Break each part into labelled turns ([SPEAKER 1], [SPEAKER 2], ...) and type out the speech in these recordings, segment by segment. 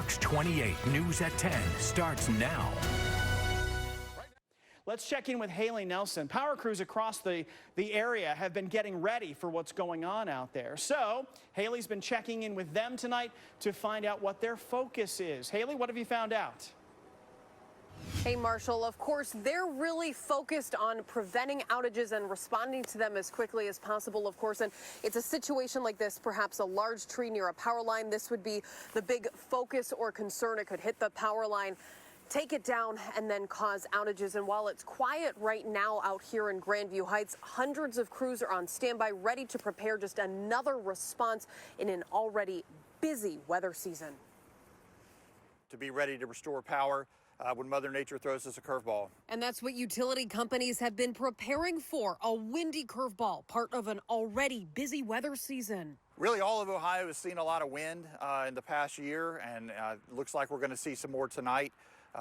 [SPEAKER 1] Fox 28 News at 10 starts now.
[SPEAKER 2] Let's check in with Haley Nelson. Power crews across the area have been getting ready for what's going on out there. So Haley's been checking in with them tonight to find out what their focus is. Haley, what have you found out?
[SPEAKER 3] Hey, Marshall, of course, they're really focused on preventing outages and responding to them as quickly as possible, of course. And it's a situation like this, perhaps a large tree near a power line. This would be the big focus or concern. It could hit the power line, take it down, and then cause outages. And while it's quiet right now out here in Grandview Heights, hundreds of crews are on standby, ready to prepare just another response in an already busy weather season.
[SPEAKER 4] To be ready to restore power when Mother Nature throws us a curveball.
[SPEAKER 3] And that's what utility companies have been preparing for, a windy curveball, part of an already busy weather season.
[SPEAKER 4] Really, all of Ohio has seen a lot of wind in the past year, and looks like we're going to see some more tonight.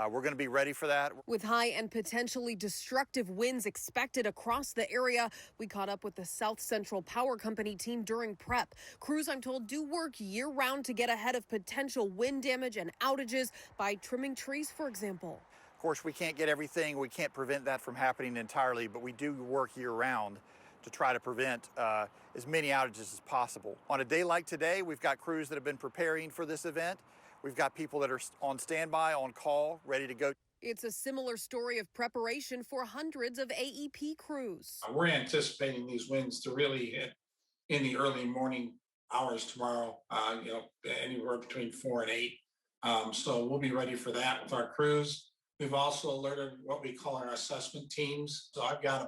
[SPEAKER 4] We're going to be ready for that.
[SPEAKER 3] With high and potentially destructive winds expected across the area, we caught up with the South Central Power Company team during prep. Crews, I'm told, do work year-round to get ahead of potential wind damage and outages by trimming trees, for example.
[SPEAKER 4] Of course, we can't get everything. We can't prevent that from happening entirely, but we do work year-round to try to prevent as many outages as possible. On a day like today, we've got crews that have been preparing for this event. We've got people that are on standby, on call, ready to go.
[SPEAKER 3] It's a similar story of preparation for hundreds of AEP crews.
[SPEAKER 5] We're anticipating these winds to really hit in the early morning hours tomorrow, anywhere between 4 and 8. So we'll be ready for that with our crews. We've also alerted what we call our assessment teams. So I've got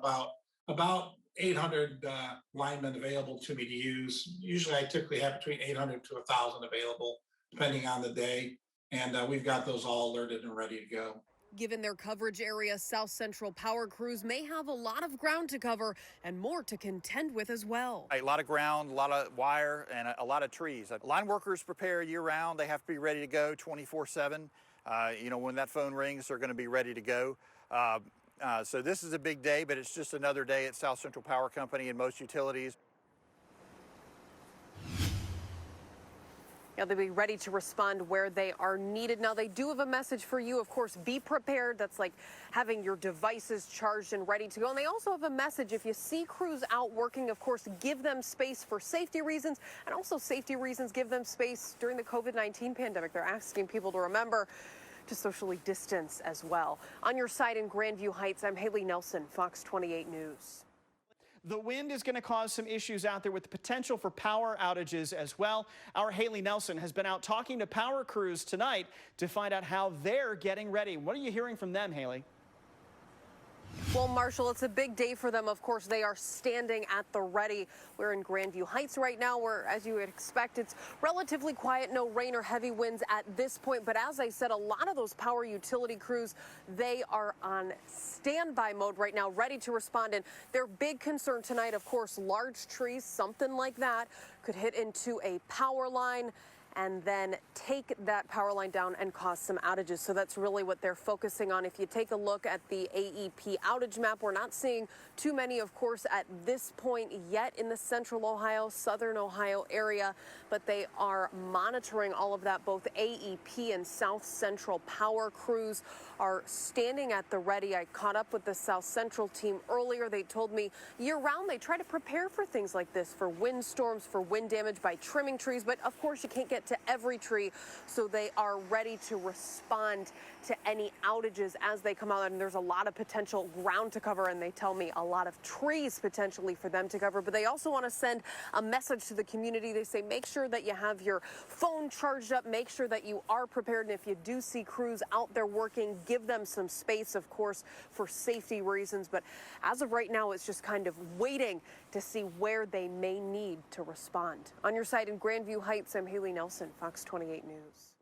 [SPEAKER 5] about 800 linemen available to me to use. Usually I typically have between 800 to 1,000 available, depending on the day. And we've got those all alerted and ready to go.
[SPEAKER 3] Given their coverage area, South Central Power crews may have a lot of ground to cover and more to contend with as well.
[SPEAKER 4] A lot of ground, a lot of wire, and a lot of trees. Line workers prepare year-round. They have to be ready to go 24/7. When that phone rings, they're going to be ready to go. So this is a big day, but it's just another day at South Central Power Company and most utilities.
[SPEAKER 3] They'll be ready to respond where they are needed. Now, they do have a message for you. Of course, be prepared. That's like having your devices charged and ready to go. And they also have a message. If you see crews out working, of course, give them space for safety reasons, and also safety reasons, give them space during the COVID-19 pandemic. They're asking people to remember to socially distance as well. On your side in Grandview Heights, I'm Haley Nelson, Fox 28 News.
[SPEAKER 2] The wind is going to cause some issues out there with the potential for power outages as well. Our Haley Nelson has been out talking to power crews tonight to find out how they're getting ready. What are you hearing from them, Haley?
[SPEAKER 3] Well, Marshall, it's a big day for them. Of course, they are standing at the ready. We're in Grandview Heights right now, where, as you would expect, it's relatively quiet, no rain or heavy winds at this point. But as I said, a lot of those power utility crews, they are on standby mode right now, ready to respond. And their big concern tonight, of course, large trees, something like that, could hit into a power line and then take that power line down and cause some outages. So that's really what they're focusing on. If you take a look at the AEP outage map, we're not seeing too many, of course, at this point yet in the central Ohio, southern Ohio area, but they are monitoring all of that. Both AEP and South Central Power crews are standing at the ready. I caught up with the South Central team earlier. They told me year-round they try to prepare for things like this, for windstorms, for wind damage by trimming trees, but of course you can't get to every tree, so they are ready to respond to any outages as they come out. And there's a lot of potential ground to cover, and they tell me a lot of trees potentially for them to cover. But they also want to send a message to the community. They say make sure that you have your phone charged up, make sure that you are prepared, and if you do see crews out there working, give them some space, of course, for safety reasons. But as of right now, it's just kind of waiting to see where they may need to respond. On your side in Grandview Heights, I'm Haley Nelson, Fox 28 News.